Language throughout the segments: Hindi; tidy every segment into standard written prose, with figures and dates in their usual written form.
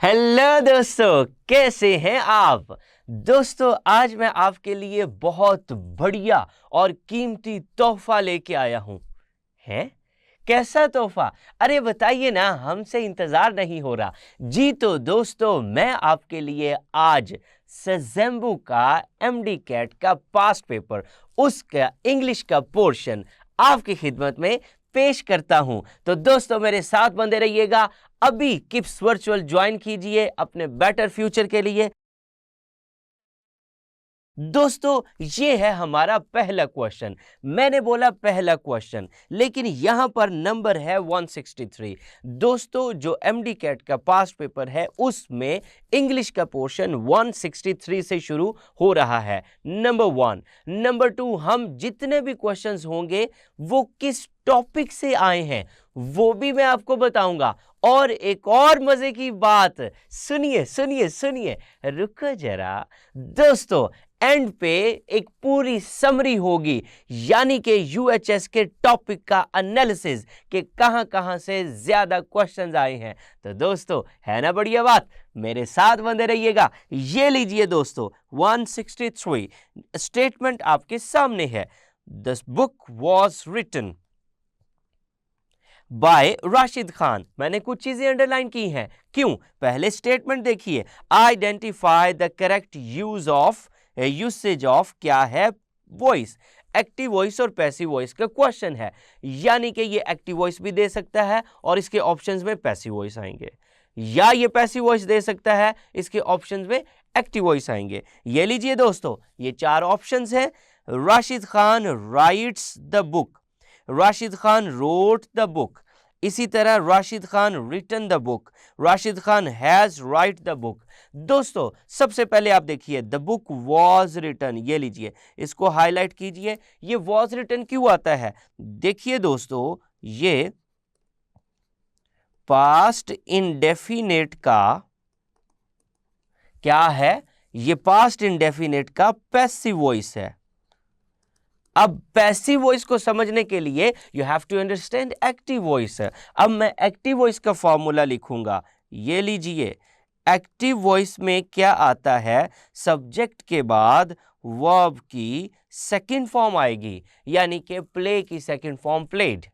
हेलो दोस्तों, कैसे हैं आप। दोस्तों, आज मैं आपके लिए बहुत बढ़िया और कीमती तोहफा लेके आया हूं। है कैसा तोहफा? अरे बताइए ना, हमसे इंतजार नहीं हो रहा। जी तो दोस्तों, मैं आपके लिए आज सजेम्बू का एमडी कैट का पास्ट पेपर, उसका इंग्लिश का पोर्शन आपकी खिदमत में पेश करता हूं। तो दोस्तों, मेरे साथ बंधे रहिएगा। अभी किप्स वर्चुअल ज्वाइन कीजिए अपने बेटर फ्यूचर के लिए। दोस्तों, ये है हमारा पहला क्वेश्चन। मैंने बोला पहला क्वेश्चन, लेकिन यहां पर नंबर है 163। दोस्तों, जो एमडी कैट का पास्ट पेपर है उसमें इंग्लिश का पोर्शन 163 से शुरू हो रहा है। नंबर 1। नंबर 2, हम जितने भी क्वेश्चंस होंगे वो किस टॉपिक से आए हैं वो भी मैं आपको बताऊंगा। और एक और मजे की बात, सुनिए सुनिए सुनिए, रुको जरा। दोस्तों, एंड पे एक पूरी समरी होगी, यानी कि यूएचएस के टॉपिक का एनालिसिस कि कहां-कहां से ज्यादा क्वेश्चंस आए हैं। तो दोस्तों, है ना बढ़िया बात। मेरे साथ बंधे रहिएगा। ये लीजिए दोस्तों, 163 स्टेटमेंट आपके सामने है। This book was written by Rashid Khan. मैंने कुछ चीजें अंडरलाइन की हैं। क्यों? पहले स्टेटमेंट देखिए, identify the correct usage of क्या है? वॉइस। एक्टिव वॉइस और पैसिव वॉइस का क्वेश्चन है, यानी कि ये एक्टिव वॉइस भी दे सकता है और इसके ऑप्शंस में पैसिव वॉइस आएंगे, या ये पैसिव वॉइस दे सकता है, इसके ऑप्शंस में एक्टिव वॉइस आएंगे। ये लीजिए दोस्तों, ये चार ऑप्शंस हैं। Rashid Khan writes the book, Rashid Khan wrote the book, इसी तरह Rashid Khan written the book, Rashid Khan has write the book. दोस्तों, सबसे पहले आप देखिए, द बुक वॉज रिटन। ये लीजिए, इसको हाईलाइट कीजिए। ये वॉज रिटन क्यों आता है? देखिए दोस्तों, ये पास्ट इंडेफिनेट का क्या है? ये पास्ट इंडेफिनेट का पैसिव वॉइस है। अब पैसिव वॉइस को समझने के लिए you have to understand active voice. अब मैं एक्टिव वॉइस का फॉर्मूला लिखूंगा। ये लीजिए, एक्टिव वॉइस में क्या आता है? सब्जेक्ट के बाद वर्ब की सेकंड फॉर्म आएगी, यानी कि प्ले की सेकंड फॉर्म प्लेड,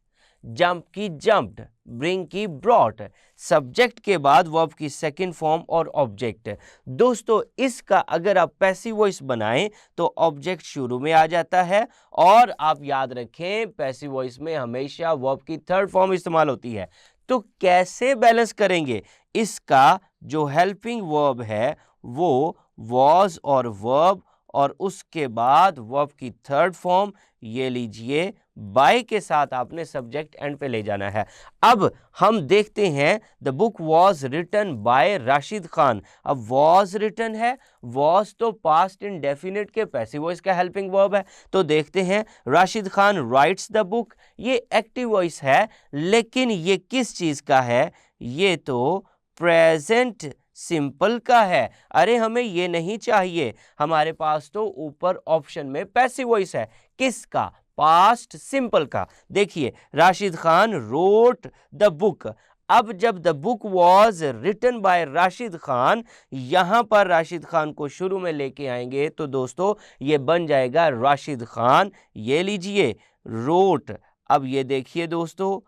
जंप की जंप्ड, ब्रिंग की ब्रॉट। सब्जेक्ट के बाद वर्ब की सेकंड फॉर्म और ऑब्जेक्ट। दोस्तों, इसका अगर आप पैसिव वॉइस बनाएं तो ऑब्जेक्ट शुरू में आ जाता है, और आप याद रखें पैसिव वॉइस में हमेशा वर्ब की थर्ड फॉर्म इस्तेमाल होती है। तो कैसे बैलेंस करेंगे? इसका जो हेल्पिंग वर्ब है वो वॉज और वर्ब, और उसके बाद वर्ब की थर्ड फॉर्म, ये लीजिए, बाय के साथ आपने सब्जेक्ट एंड पे ले जाना है। अब हम देखते हैं, the book was written by Rashid Khan. अब वॉज रिटन है, वॉज तो पास्ट इंडेफिनिट के पैसिव वॉइस का हेल्पिंग वर्ब है। तो देखते हैं, Rashid Khan writes the book, ये एक्टिव वॉइस है, लेकिन ये किस चीज का है? ये तो प्रेजेंट सिंपल का है। अरे हमें ये नहीं चाहिए, हमारे पास तो ऊपर ऑप्शन में पैसिव वॉइस है। किसका? पास्ट सिंपल का। देखिए, Rashid Khan wrote the book. अब जब the book was written by Rashid Khan, यहां पर राशिद खान को शुरू में लेके आएंगे तो दोस्तों ये बन जाएगा राशिद खान। ये लीजिए, रोट। अब ये देखिए दोस्तों,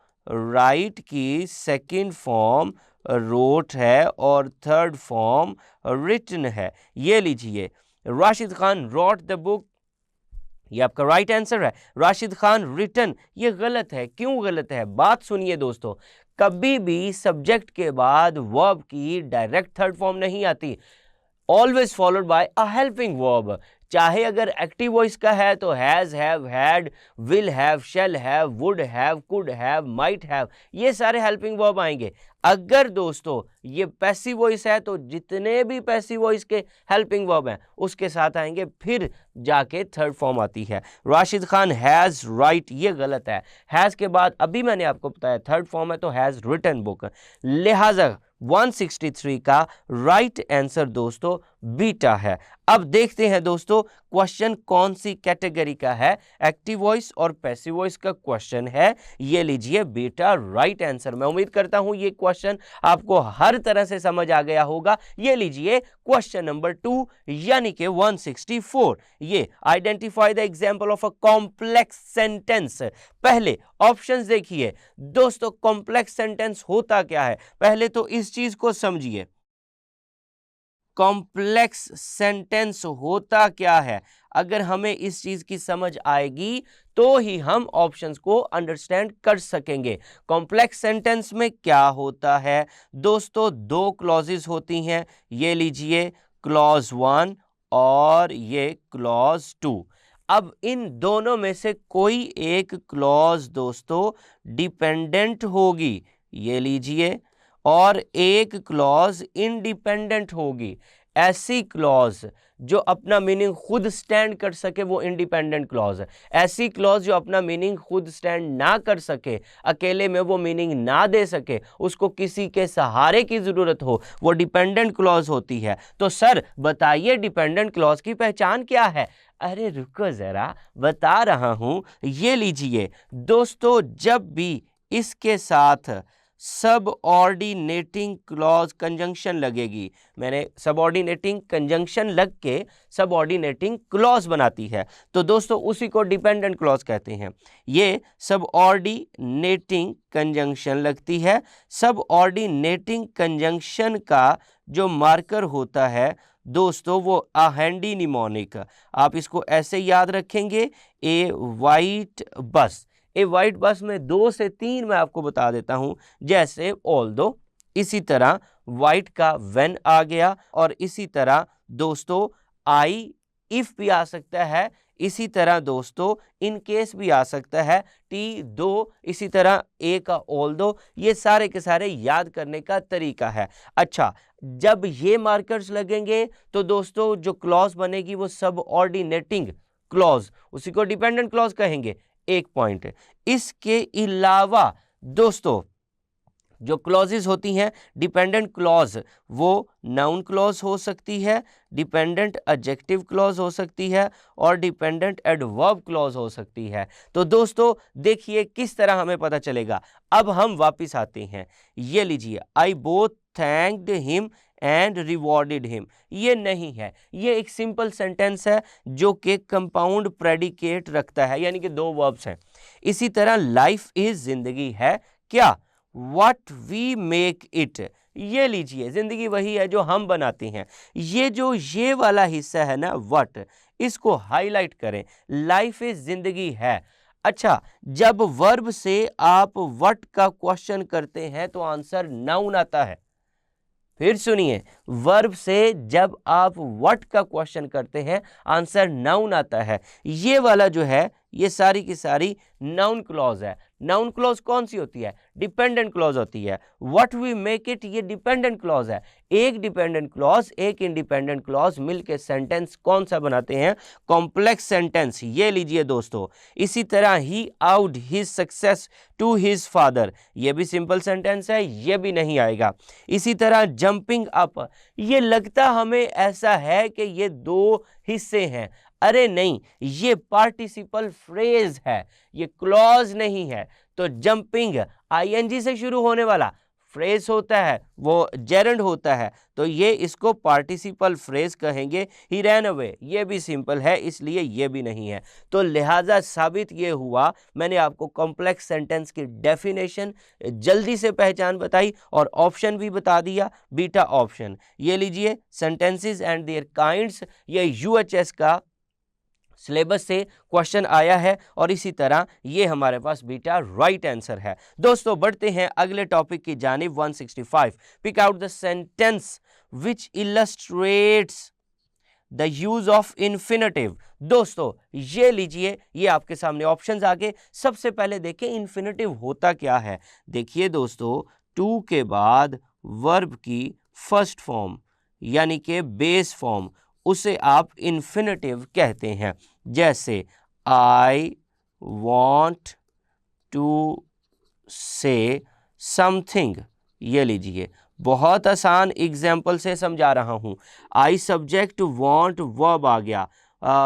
राइट की सेकंड फॉर्म रोट है और थर्ड फॉर्म रिटन है। ये लीजिए, Rashid Khan wrote the book, ये आपका राइट आंसर है। राशिद खान रिटन, ये गलत है। क्यों गलत है? बात सुनिए दोस्तों, कभी भी सब्जेक्ट के बाद वर्ब की डायरेक्ट थर्ड फॉर्म नहीं आती, always followed by a helping verb. चाहे अगर एक्टिव वॉइस का है तो has, have, had, will have, shall have, would have, could have, might have, ये सारे हेल्पिंग वर्ब आएंगे। अगर दोस्तों ये पैसिव वॉइस है तो जितने भी पैसिव वॉइस के हेल्पिंग वर्ब हैं उसके साथ आएंगे, फिर जाके थर्ड फॉर्म आती है। राशिद खान हैज राइट, ये गलत है। हैज के बाद अभी मैंने आपको बताया थर्ड फॉर्म है तो हैज रिटन बुक। लिहाजा 163 का राइट आंसर दोस्तों बीटा है। अब देखते हैं दोस्तों क्वेश्चन कौन सी कैटेगरी का है, एक्टिव वॉइस और पैसिव वॉइस का क्वेश्चन है। ये लीजिए बेटा राइट आंसर। मैं उम्मीद करता हूं ये क्वेश्चन आपको हर तरह से समझ आ गया होगा। ये लीजिए क्वेश्चन नंबर 2 यानी कि 164। ये identify the example of a complex sentence. पहले ऑप्शंस देखिए दोस्तों, कॉम्प्लेक्स सेंटेंस होता क्या है, पहले तो इस चीज को समझिए। कॉम्प्लेक्स सेंटेंस होता क्या है, अगर हमें इस चीज की समझ आएगी तो ही हम ऑप्शंस को अंडरस्टैंड कर सकेंगे। कॉम्प्लेक्स सेंटेंस में क्या होता है दोस्तों, दो क्लॉजेस होती हैं। ये लीजिए क्लॉज 1 और ये क्लॉज 2। अब इन दोनों में से कोई एक क्लॉज दोस्तों डिपेंडेंट होगी, ये लीजिए, और एक क्लॉज इंडिपेंडेंट होगी। ऐसी क्लॉज जो अपना मीनिंग खुद स्टैंड कर सके वो इंडिपेंडेंट क्लॉज है। ऐसी क्लॉज जो अपना मीनिंग खुद स्टैंड ना कर सके, अकेले में वो मीनिंग ना दे सके, उसको किसी के सहारे की जरूरत हो, वो डिपेंडेंट क्लॉज होती है। तो सर बताइए डिपेंडेंट क्लॉज की पहचान क्या है? अरे रुको जरा, बता रहा हूं। ये लीजिए दोस्तों, जब भी इसके साथ सबऑर्डिनेटिंग क्लॉज कंजंक्शन लगेगी, मैंने सबऑर्डिनेटिंग कंजंक्शन लग के सबऑर्डिनेटिंग क्लॉज बनाती है, तो दोस्तों उसी को डिपेंडेंट क्लॉज कहते हैं। ये सबऑर्डिनेटिंग कंजंक्शन लगती है। सबऑर्डिनेटिंग कंजंक्शन का जो मार्कर होता है दोस्तों वो अ हैंडी निमोनिक। आप इसको ऐसे याद रखेंगे, ए वाइट बस। ए वाइट बस में 2 से 3 मैं आपको बता देता हूं, जैसे ऑल्दो, इसी तरह वाइट का व्हेन आ गया, और इसी तरह दोस्तों आई इफ भी आ सकता है, इसी तरह दोस्तों इन केस भी आ सकता है, टी दो, इसी तरह ए का ऑल्दो। ये सारे के सारे याद करने का तरीका है। अच्छा, जब ये मार्कर्स लगेंगे तो दोस्तों जो क्लॉज बनेगी वो सबऑर्डिनेटिंग क्लॉज, उसी को डिपेंडेंट क्लॉज कहेंगे। एक पॉइंट, इसके अलावा दोस्तों जो क्लॉजेस होती हैं डिपेंडेंट क्लॉज, वो नाउन क्लॉज हो सकती है, डिपेंडेंट एडजेक्टिव क्लॉज हो सकती है, और डिपेंडेंट एडवर्ब क्लॉज हो सकती है। तो दोस्तों देखिए किस तरह हमें पता चलेगा। अब हम वापस आते हैं, ये लीजिए, I both thanked him and rewarded him. ये नहीं है, ये एक सिंपल सेंटेंस है जो कि कंपाउंड प्रेडिकेट रखता है, यानी कि 2 वर्ब्स हैं। इसी तरह लाइफ इज जिंदगी है क्या, व्हाट वी मेक इट। ये लीजिए जिंदगी वही है जो हम बनाते हैं। ये वाला हिस्सा है ना व्हाट, इसको हाईलाइट करें, लाइफ इज जिंदगी है। अच्छा, जब वर्ब से आप व्हाट का क्वेश्चन करते हैं तो आंसर नाउन आता है। फिर सुनिए, वर्ब से जब आप व्हाट का क्वेश्चन करते हैं आंसर नाउन आता है। ये वाला जो है ये सारी की सारी नाउन क्लॉज है। नाउन क्लॉज कौन सी होती है? डिपेंडेंट क्लॉज होती है। व्हाट वी मेक इट ये डिपेंडेंट क्लॉज है। एक डिपेंडेंट क्लॉज एक इंडिपेंडेंट क्लॉज मिलके सेंटेंस कौन सा बनाते हैं? Complex sentence. ये लीजिए दोस्तों, इसी तरह ही owed his success to his father, ये भी सिंपल सेंटेंस है, ये भी नहीं आएगा। इसी तरह जंपिंग अप, ये लगता हमें ऐसा है कि ये 2 हिस्से हैं, अरे नहीं, ये पार्टिसिपल फ्रेज है, ये क्लॉज नहीं है। तो जंपिंग आईएनजी से शुरू होने वाला फ्रेज होता है, वो जेरंड होता है, तो ये इसको पार्टिसिपल फ्रेज कहेंगे। ही रैन अवे, ये भी सिंपल है, इसलिए ये भी नहीं है। तो लिहाजा साबित ये हुआ, मैंने आपको कॉम्प्लेक्स सेंटेंस की डेफिनेशन जल्दी से पहचान बताई और ऑप्शन भी बता दिया, बीटा ऑप्शन। ये लीजिए सेंटेंसेस एंड देयर काइंड्स, ये यूएचएस का सिलेबस से क्वेश्चन आया है, और इसी तरह ये हमारे पास बीटा राइट आंसर है। दोस्तों बढ़ते हैं अगले टॉपिक की जानिब। 165, pick out the sentence which illustrates the use of infinitive. दोस्तों ये लीजिए, ये आपके सामने ऑप्शंस आ गए। सबसे पहले देखें इन्फिनेटिव होता क्या है। देखिए दोस्तों, टू के बाद वर्ब की फर्स्ट फॉर्म यानी कि बेस फॉर्म, उसे आप इन्फिनेटिव कहते हैं। जैसे I want to say something, ये लीजिए बहुत आसान एग्जाम्पल से समझा रहा हूँ। आई सब्जेक्ट वांट वर्ब आ गया।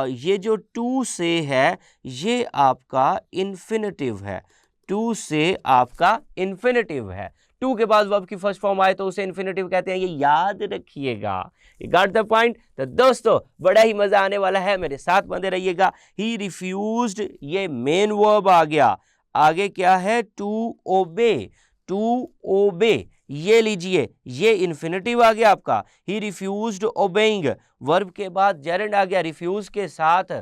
ये जो टू से है ये आपका इन्फिनेटिव है, टू से आपका इन्फिनेटिव है। टू के बाद वर्ब की फर्स्ट फॉर्म आए तो उसे इन्फिनेटिव कहते हैं, ये याद रखिएगा। You got the point. तो दोस्तों बड़ा ही मजा आने वाला है, मेरे साथ बंधे रहिएगा। ही रिफ्यूज्ड, ये मेन वर्ब आ गया। आगे क्या है? टू ओबे, टू ओबे, ये लीजिए ये इन्फिनेटिव आ गया आपका। ही रिफ्यूज्ड ओबेइंग, वर्ब के बाद जेरेंड आ गया, रिफ्यूज के साथ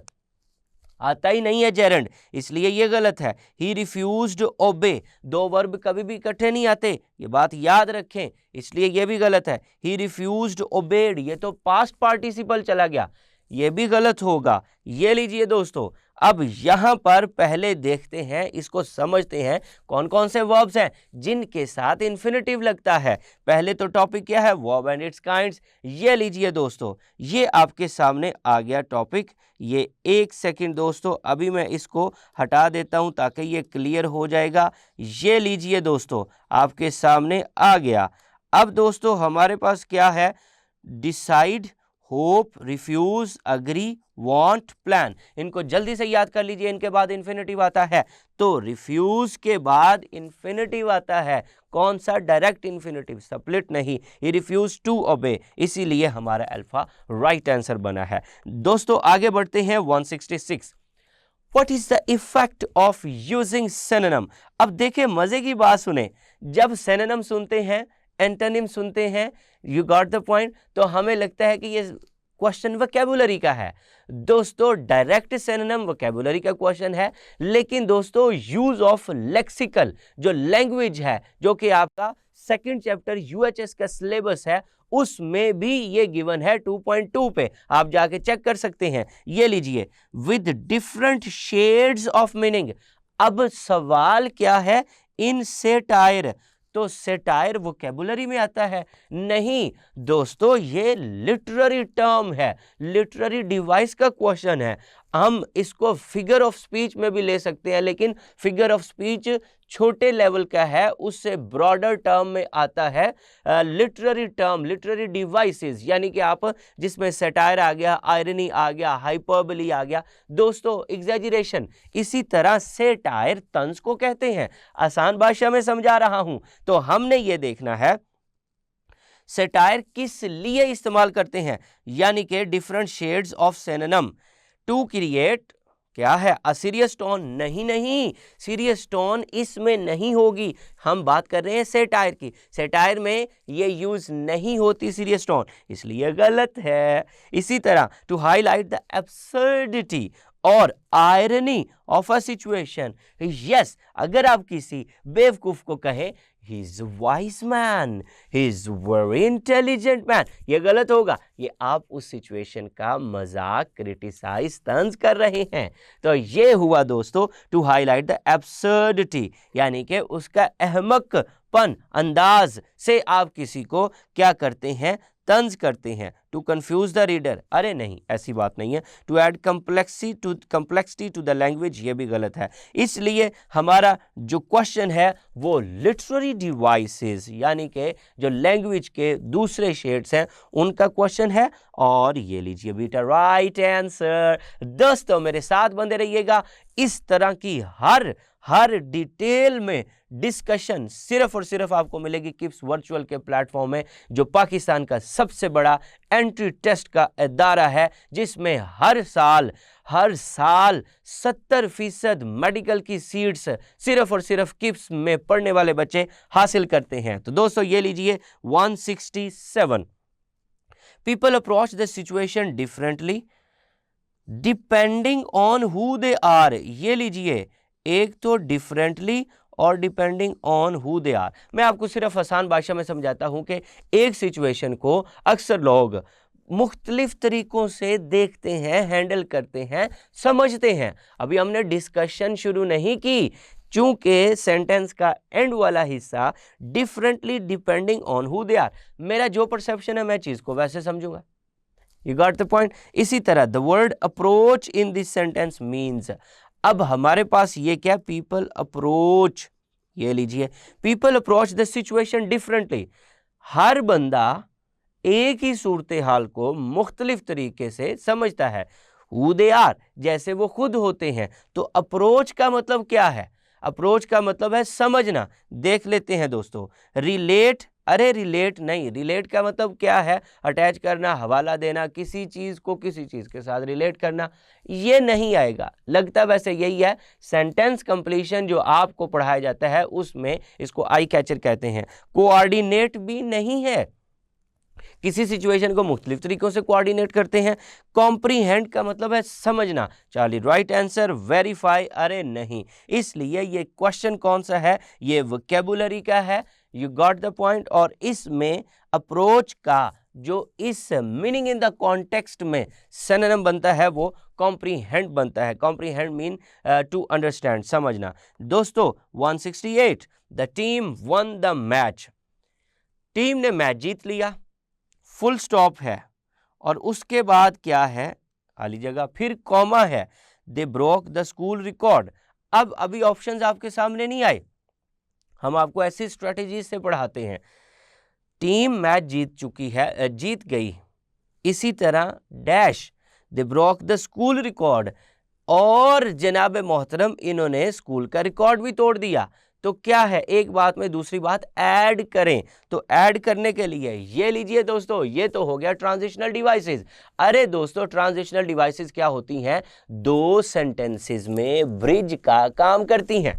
आता ही नहीं है जेरेंड, इसलिए ये गलत है। ही रिफ्यूज्ड ओबे, दो वर्ब कभी भी इकट्ठे नहीं आते, ये बात याद रखें, इसलिए ये भी गलत है। ही रिफ्यूज्ड ओबेड, ये तो पास्ट पार्टिसिपल चला गया, ये भी गलत होगा। ये लीजिए दोस्तों, अब यहां पर पहले देखते हैं, इसको समझते हैं कौन कौन से वर्ब्स हैं जिनके साथ इन्फिनेटिव लगता है। पहले तो टॉपिक क्या है? Verb and it's kinds. ये लीजिए दोस्तों, ये आपके सामने आ गया टॉपिक। ये एक सेकंड दोस्तों, अभी मैं इसको हटा देता हूं ताकि ये क्लियर हो जाएगा। ये लीजिए दोस्तों, आपके सामने आ गया। अब दोस्तों हमारे पास क्या है? Decide, hope, refuse, agree, want, plan. इनको जल्दी से याद कर लीजिए, इनके बाद इन्फिनेटिव आता है। तो रिफ्यूज के बाद इन्फिनेटिव आता है, कौन सा? डायरेक्ट इन्फिनेटिव, स्प्लिट नहीं। ही रिफ्यूज टू ओबे, इसीलिए हमारा अल्फा राइट आंसर बना है। दोस्तों आगे बढ़ते हैं 166। What is the effect of using synonym? अब देखिए मजे की बात सुने, जब synonym सुनते हैं, एंटोनिम सुनते हैं, यू गॉट द पॉइंट, तो हमें लगता है कि ये क्वेश्चन वोकैबुलरी का है। दोस्तों डायरेक्ट सिनोनिम वोकैबुलरी का क्वेश्चन है, लेकिन दोस्तों यूज ऑफ लेक्सिकल जो लैंग्वेज है, जो कि आपका सेकंड चैप्टर यूएचएस का सिलेबस है, उसमें भी ये गिवन है 2.2 पे, आप जाके चेक कर सकते हैं। ये लीजिए, with different shades of meaning. अब सवाल क्या है? इन सेटायर, तो सेटायर वोकैबुलरी में आता है? नहीं दोस्तों, ये लिटरेरी टर्म है, लिटरेरी डिवाइस का क्वेश्चन है। हम इसको फिगर ऑफ स्पीच में भी ले सकते हैं, लेकिन फिगर ऑफ स्पीच छोटे लेवल का है, उससे ब्रॉडर टर्म में आता है लिटरेरी टर्म, लिटरेरी डिवाइसेस, यानी कि आप जिसमें सेटायर आ गया, आयरनी आ गया, हाइपरबली आ गया, दोस्तों एग्जैजरेशन। इसी तरह सेटायर तंज को कहते हैं। आसान भाषा में समझा रहा हूं, तो हमने ये देखना है सेटायर किस लिए इस्तेमाल करते हैं, यानी कि different shades of synonym to create क्या है? A serious tone. नहीं, सीरियस टोन इसमें नहीं होगी, हम बात कर रहे हैं सेटायर की। सेटायर में ये यूज नहीं होती सीरियस टोन, इसलिए गलत है। इसी तरह टू हाईलाइट द एब्सर्डिटी और irony of a situation. Yes, अगर आप किसी बेवकूफ को कहें he is a wise man, he is very intelligent man, ये गलत होगा, ये आप उस सिचुएशन का मजाक, क्रिटिसाइज, तंज कर रहे हैं। तो ये हुआ दोस्तों टू हाईलाइट द एब्सर्डिटी, यानी कि उसका अहमकपन अंदाज से आप किसी को क्या करते हैं? तंज करते हैं। टू कंफ्यूज द रीडर, अरे नहीं ऐसी बात नहीं है। To add complexity to the language, ये भी गलत है। इसलिए हमारा जो क्वेश्चन है वो लिटरेरी डिवाइसेस, यानी कि जो लैंग्वेज के दूसरे शेड्स हैं उनका क्वेश्चन है। और ये लीजिए बेटा राइट आंसर। दोस्तों मेरे साथ बंधे रहिएगा, इस तरह की हर डिटेल में डिस्कशन सिर्फ और सिर्फ आपको मिलेगी किप्स वर्चुअल के प्लेटफॉर्म में, जो पाकिस्तान का सबसे बड़ा एंट्री टेस्ट का इदारा है, जिसमें हर साल 70% मेडिकल की सीट्स सिर्फ और सिर्फ किप्स में पढ़ने वाले बच्चे हासिल करते हैं। तो दोस्तों ये लीजिए 167। People approach the situation differently depending on who they are. ये लीजिए, एक तो डिफरेंटली और depending on who they are. मैं आपको सिर्फ आसान भाषा में समझाता हूं कि एक सिचुएशन को अक्सर लोग मुख्तलिफ तरीकों से देखते हैं, हैंडल करते हैं, समझते हैं। अभी हमने डिस्कशन शुरू नहीं की, चूंकि सेंटेंस का एंड वाला हिस्सा differently depending on who they are, मेरा जो परसेप्शन है मैं चीज को वैसे समझूंगा। You got the point. इसी तरह the word approach in this sentence means, अब हमारे पास ये क्या? People approach. ये लीजिए, people approach the situation differently. हर बंदा एक ही सूरत हाल को मुख्तलिफ तरीके से समझता है। Who they are, जैसे वो खुद होते हैं। तो अप्रोच का मतलब क्या है? अप्रोच का मतलब है समझना। देख लेते हैं दोस्तों। रिलेट, अरे रिलेट नहीं, रिलेट का मतलब क्या है? अटैच करना, हवाला देना, किसी चीज को किसी चीज के साथ रिलेट करना, ये नहीं आएगा। लगता वैसे यही है। सेंटेंस कंप्लीशन जो आपको पढ़ाया जाता है उसमें इसको आई कैचर कहते हैं। कोऑर्डिनेट भी नहीं है, किसी सिचुएशन को मुख्तलिफ तरीकों से कोऑर्डिनेट करते हैं। कॉम्प्रीहेंड का मतलब है समझना। Charlie right answer. वेरीफाई, अरे नहीं। इसलिए ये क्वेश्चन कौन सा है? ये वोकैबुलरी का है। You got the point. और इसमें अप्रोच का जो इस मीनिंग इन द कॉन्टेक्स्ट में सिनोनिम बनता है वो कॉम्प्रीहेंड बनता है। कॉम्प्रीहेंड मीन टू अंडरस्टैंड, समझना। दोस्तों 168, the team one the match. Team ने मैच जीत लिया, फुल स्टॉप है, और उसके बाद क्या है? खाली जगह, फिर कॉमा है। They broke the school record. अब अभी ऑप्शंस आपके सामने नहीं आए, हम आपको ऐसी स्ट्रेटेजी से पढ़ाते हैं। टीम मैच जीत चुकी है, जीत गई। इसी तरह dash, they broke the school record, और जनाब मोहतरम इन्होंने स्कूल का रिकॉर्ड भी तोड़ दिया। तो क्या है, एक बात में दूसरी बात ऐड करें। तो ऐड करने के लिए ये लीजिए दोस्तों, ये तो हो गया ट्रांजिशनल डिवाइसेस। अरे दोस्तों, ट्रांजिशनल डिवाइसेस क्या होती हैं? दो सेंटेंसेस में ब्रिज का काम करती हैं।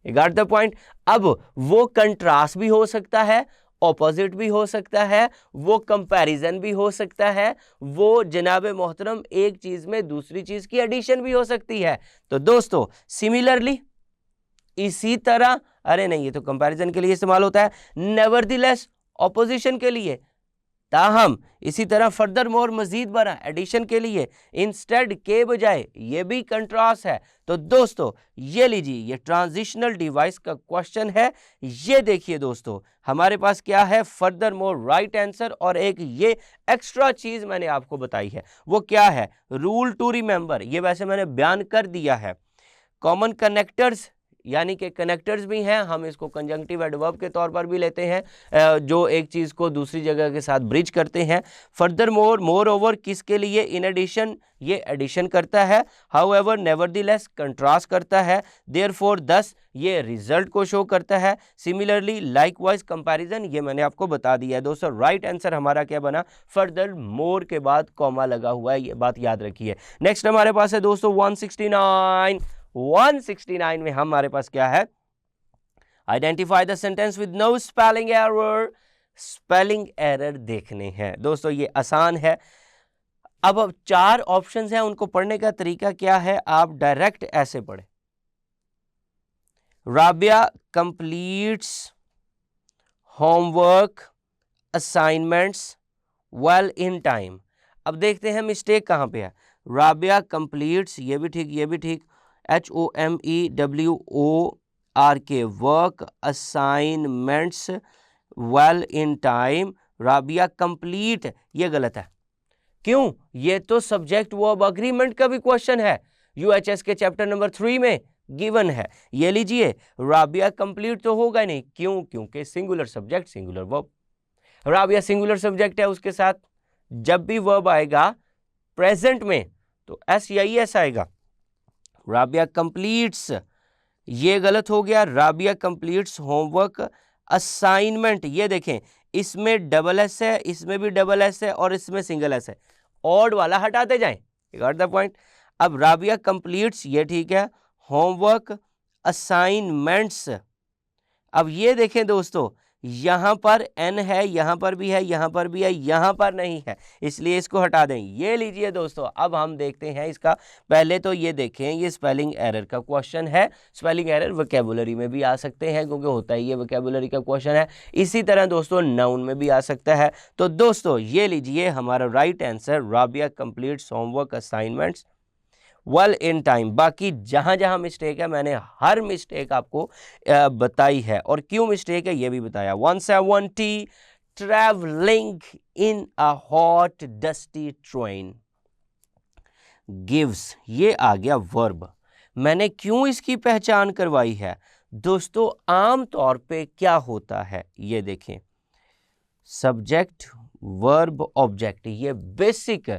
You got the point. अब वो कंट्रास्ट भी हो सकता है, ऑपोजिट भी हो सकता है, वो कंपैरिजन भी हो सकता है, वो जनाब मोहतरम एक चीज में दूसरी चीज की एडिशन भी हो सकती है। तो दोस्तों सिमिलरली, इसी तरह, अरे नहीं ये तो कंपैरिजन के लिए इस्तेमाल होता है। नेवरदलेस ऑपोजिशन के लिए, ताहम, इसी तरह फर्दर मोर मजीद बड़ा एडिशन के लिए, इंस्टेड के बजाय, ये भी कंट्रास्ट है। तो दोस्तों ये लीजिए, ये ट्रांजिशनल डिवाइस का क्वेश्चन है। ये देखिए दोस्तों, हमारे पास क्या है? फर्दर मोर राइट आंसर, और एक ये एक्स्ट्रा चीज मैंने आपको बताई है। वो क्या है? Rule to remember. ये वैसे मैंने बयान कर दिया है। कॉमन कनेक्टर्स, यानी कि कनेक्टर्स भी हैं, हम इसको कंजंक्टिव एडवर्ब के तौर पर भी लेते हैं, जो एक चीज़ को दूसरी जगह के साथ ब्रिज करते हैं। फर्दर मोर, मोर ओवर किसके लिए? इन एडिशन, ये एडिशन करता है। हाउएवर, नेवरदलेस कंट्रास्ट करता है। देयरफॉर, दस, ये रिजल्ट को शो करता है। सिमिलरली, लाइकवाइज, कंपैरिजन, ये मैंने आपको बता दिया है। दोस्तों राइट आंसर हमारा क्या बना? फर्दर मोर के बाद कॉमा लगा हुआ है, ये बात याद रखिए। नेक्स्ट हमारे पास है दोस्तों 169। 169 में हमारे पास क्या है? Identify the sentence with no spelling error. Spelling error देखने हैं दोस्तों, ये आसान है। अब चार ऑप्शंस हैं, उनको पढ़ने का तरीका क्या है? आप डायरेक्ट ऐसे पढ़े। Rabia completes homework assignments well in time. अब देखते हैं मिस्टेक कहां पे है। राबिया कंप्लीट्स, ये भी ठीक, ये भी ठीक। HOMEWORK, work assignments well in time. Rabia complete, ये गलत है। क्यों? ये तो सब्जेक्ट वर्ब अग्रीमेंट का भी क्वेश्चन है, UHS के चैप्टर नंबर 3 में गिवन है। ये लीजिए, राबिया कंप्लीट तो होगा नहीं। क्यों? क्योंकि singular subject singular verb. Rabia singular subject है, उसके साथ जब भी वर्ब आएगा प्रेजेंट में तो S या ES आएगा। राबिया कंप्लीट्स, ये गलत हो गया। राबिया कंप्लीट्स होमवर्क असाइनमेंट, ये देखें, इसमें डबल S है, इसमें भी डबल S है, और इसमें सिंगल S है। ऑड वाला हटाते जाएं। You got the point. अब राबिया कंप्लीट्स, ये ठीक है। होमवर्क असाइनमेंट्स, अब ये देखें दोस्तों, यहां पर N है, यहां पर भी है, यहां पर भी है, यहां पर नहीं है, इसलिए इसको हटा दें। ये लीजिए दोस्तों, अब हम देखते हैं इसका। पहले तो ये देखें, ये स्पेलिंग एरर का क्वेश्चन है। स्पेलिंग एरर वोकैबुलरी में भी आ सकते हैं, क्योंकि होता ही ये वोकैबुलरी का क्वेश्चन है। इसी तरह दोस्तों नाउन में भी आ सकता है। तो दोस्तों ये लीजिए हमारा right answer, Rabia completes homework assignments well in time. बाकी जहां जहां मिस्टेक है, मैंने हर मिस्टेक आपको बताई है, और क्यों मिस्टेक है ये भी बताया। 170, travelling in a hot dusty train gives, ये आ गया वर्ब। मैंने क्यों इसकी पहचान करवाई है दोस्तों? आम तौर पे क्या होता है, ये देखें, सब्जेक्ट वर्ब ऑब्जेक्ट, ये बेसिक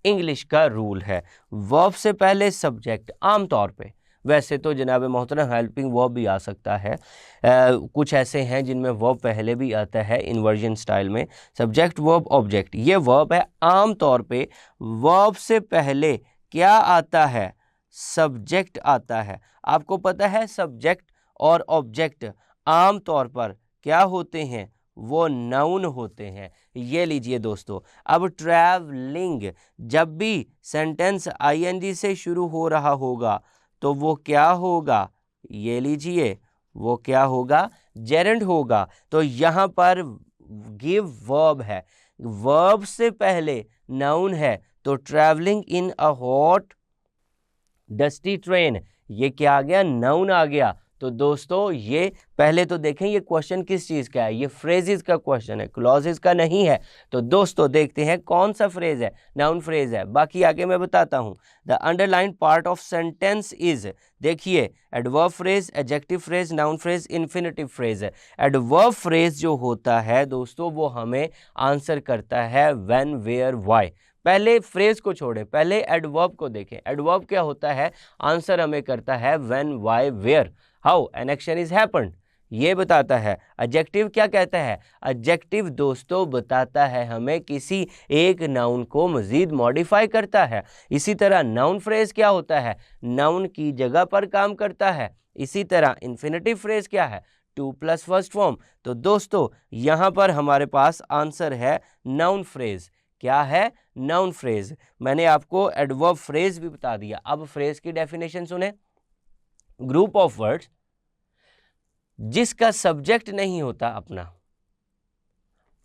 इंग्लिश का रूल है। वर्ब से पहले सब्जेक्ट, आमतौर पे, वैसे तो जनाब मोहतरम हेल्पिंग वर्ब भी आ सकता है, कुछ ऐसे हैं जिनमें वर्ब पहले भी आता है इन्वर्जन स्टाइल में। सब्जेक्ट वर्ब ऑब्जेक्ट, ये वर्ब है। आमतौर पे वर्ब से पहले क्या आता है? सब्जेक्ट आता है। आपको पता है सब्जेक्ट और ऑब्जेक्ट आमतौर पर क्या होते हैं? वो नाउन होते हैं। ये लीजिए दोस्तों, अब ट्रैवलिंग, जब भी सेंटेंस आईएनजी से शुरू हो रहा होगा तो वो क्या होगा? ये लीजिए, वो क्या होगा? जेरेंड होगा। तो यहाँ पर गिव वर्ब है, वर्ब से पहले नाउन है, तो travelling in a hot dusty train, ये क्या आ गया? नाउन आ गया। तो दोस्तों ये पहले तो देखें ये क्वेश्चन किस चीज़ का है, ये फ्रेजेस का क्वेश्चन है, क्लॉजेस का नहीं है। तो दोस्तों देखते हैं कौन सा फ्रेज है, नाउन फ्रेज है। बाकी आगे मैं बताता हूं। The underline part of sentence is, देखिए adverb phrase, adjective phrase, noun phrase, infinitive phrase है। एडवर्ब फ्रेज जो होता है दोस्तों वो हमें आंसर करता है व्हेन, वेयर, व्हाई। पहले फ्रेज को छोड़े, पहले एडवर्ब को देखें। एडवर्ब क्या होता है? आंसर हमें करता है when, why, where, how an action is happened, ये बताता है। एडजेक्टिव क्या कहता है? एडजेक्टिव दोस्तों बताता है हमें किसी एक नाउन को मजीद मॉडिफाई करता है। इसी तरह नाउन फ्रेज क्या होता है? नाउन की जगह पर काम करता है। इसी तरह इन्फिनेटिव फ्रेज क्या है? Two plus first form. तो दोस्तों यहां पर हमारे पास आंसर है नाउन फ्रेज। क्या है? Noun phrase. मैंने आपको एडवर्ब फ्रेज भी बता दिया। अब फ्रेज की डेफिनेशन सुने। ग्रुप ऑफ वर्ड्स जिसका सब्जेक्ट नहीं होता अपना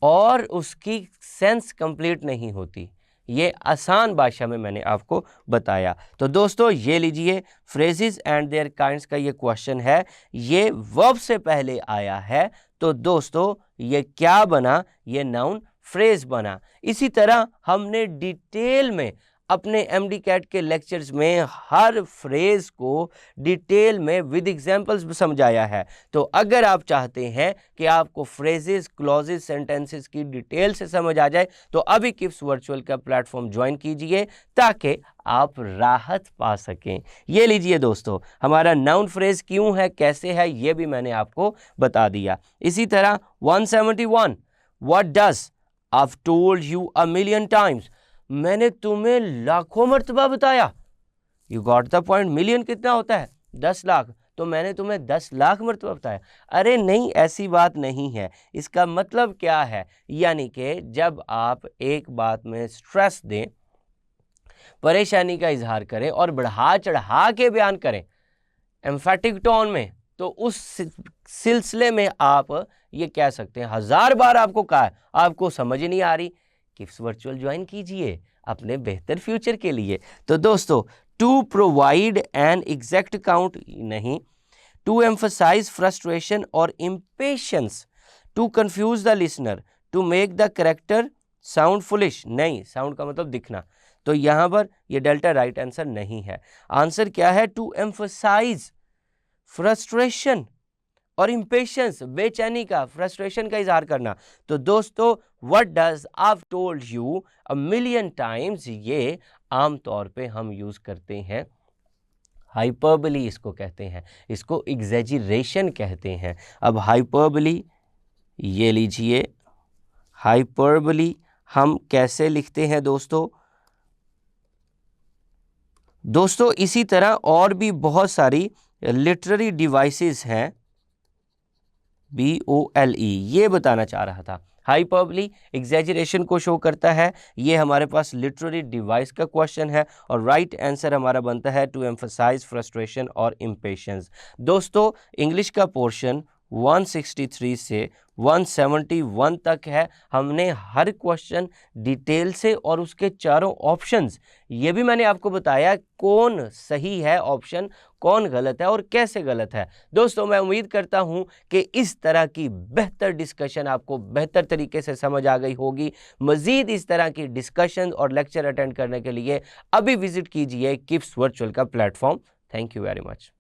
और उसकी सेंस कंप्लीट नहीं होती, ये आसान भाषा में मैंने आपको बताया। तो दोस्तों ये लीजिए, फ्रेजेस एंड देयर काइंड्स का ये क्वेश्चन है, ये वर्ब से पहले आया है। तो दोस्तों ये क्या बना? ये नाउन फ्रेज बना। इसी तरह हमने डिटेल में अपने एमडी कैट के लेक्चर्स में हर फ्रेज को डिटेल में विद एग्जांपल्स समझाया है। तो अगर आप चाहते हैं कि आपको फ्रेजेस, क्लॉजेस, सेंटेंसेस की डिटेल से समझ आ जाए तो अभी किप्स वर्चुअल का प्लेटफॉर्म ज्वाइन कीजिए ताकि आप राहत पा सकें। ये लीजिए दोस्तों, हमारा नाउन फ्रेज क्यों है, कैसे है, ये भी मैंने आपको बता दिया। इसी तरह 171, what does, I've told you a million times, मैंने तुम्हें लाखों मर्तबा बताया। You got the point। Million कितना होता है? 10 लाख। तो मैंने तुम्हें 10 लाख मर्तबा बताया। अरे नहीं, ऐसी बात नहीं है। इसका मतलब क्या है? यानी कि जब आप एक बात में स्ट्रेस दें, परेशानी का इजहार करें और बढ़ा चढ़ा के बयान करें एम्फेटिक टोन में, तो उस सिलसिले में आप ये कह सकते हैं 1000 बार आपको कहा है, आपको समझ नहीं आ रही, किप्स वर्चुअल ज्वाइन कीजिए अपने बेहतर फ्यूचर के लिए। तो दोस्तों to provide an exact count नहीं, टू एम्फसाइज फ्रस्ट्रेशन और impatience, to confuse the listener, to make the character sound foolish, नहीं, साउंड का मतलब दिखना। तो यहां पर ये डेल्टा राइट आंसर नहीं है। आंसर क्या है? टू एम्फसाइज फ्रस्ट्रेशन और इम्पेशंस, बेचैनी का, फ्रस्ट्रेशन का इजहार करना। तो दोस्तों what does I told you a million times, ये आमतौर पे हम यूज करते हैं हाइपरबली, इसको कहते हैं, इसको एग्जैजरेशन कहते हैं। अब हाइपरबली, ये लीजिए, हाइपरबली हम कैसे लिखते हैं दोस्तों? दोस्तों इसी तरह और भी बहुत सारी लिटरेरी डिवाइसेस हैं, BOLE, ये बताना चाह रहा था। हाइपरबली एग्जैजरेशन को शो करता है। ये हमारे पास लिटरेरी डिवाइस का क्वेश्चन है और राइट आंसर हमारा बनता है टू एम्फसाइज फ्रस्ट्रेशन और इम्पेशंस। दोस्तों इंग्लिश का पोर्शन 163 से 171 तक है। हमने हर क्वेश्चन डिटेल से और उसके चारों ऑप्शंस, ये भी मैंने आपको बताया कौन सही है ऑप्शन, कौन गलत है और कैसे गलत है। दोस्तों मैं उम्मीद करता हूं कि इस तरह की बेहतर डिस्कशन आपको बेहतर तरीके से समझ आ गई होगी। मज़ीद इस तरह की डिस्कशन और लेक्चर अटेंड करने के लिए अभी विजिट कीजिए किप्स वर्चुअल का platform. Thank you very much.